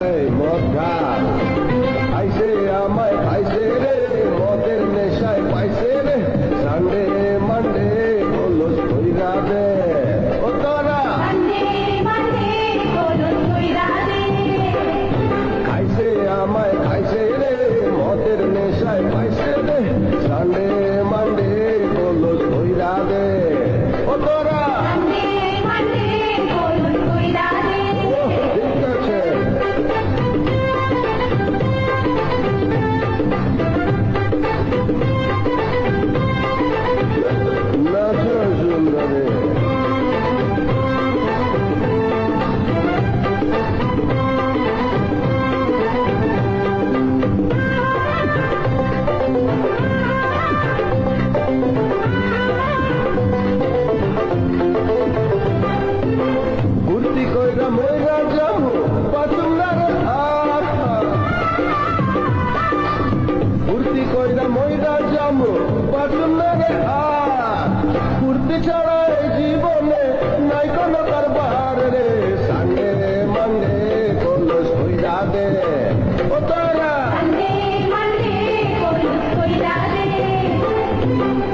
মদঘাট আইসে আমায় খাইছে রে, মদের নেশায় পাইছে রে, সানডে মানডে হলুস কইরা দে ও তোরা খাইছে আমায় খাইছে রে, মদের নেশায় পাইছে রে, সানডে মানডে হলুস কইরা দে ও তোরা ঠিক আছে। নাচো সুন্দরে কুর্তি কইরা মইরা যামু পাতুলারে আখা, কুর্তি কইরা মইরা যামু পাতুলারে আখ, কুর্তি ছাড়া এই জীবনে নাই কোনো কারবার রে, সানডে মানডে কলস কইরা দে ও তোরা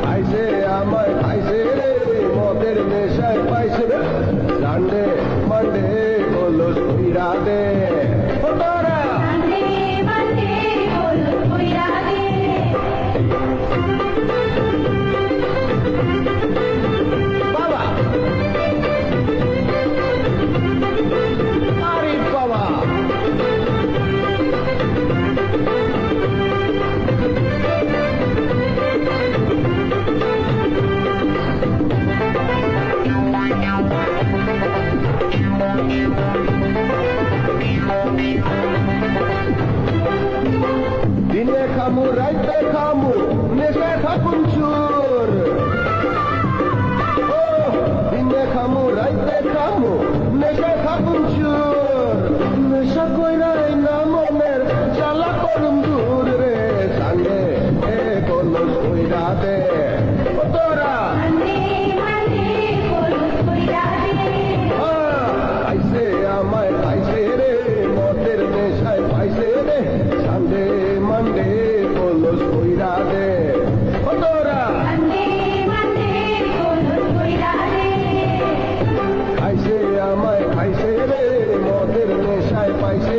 খাইছে আমায় খাইছে রে, মদের নেশায় পাইছে রে, সানডে মানডে কলস কইরা দে ও তোরা বাবা আরে বাবা দিনে খামু রাইতে খামু নেশায় থাকুন চুর, ও দিনে খামু রাইতে খামু নেশায় থাকুন চুর, নেশা কইরাই না মনের জ্বালা করুম দূর রে, সানডে এ কলস কইরা দে ও তোরা খাইছে আমায় খাইছে রে, মদের নেশায় পাইছে রে, সানডে মানডে কলস কইরা দে ও তোরা খাইছে আমায় খাইছে রে, মদের নেশায় পাইছে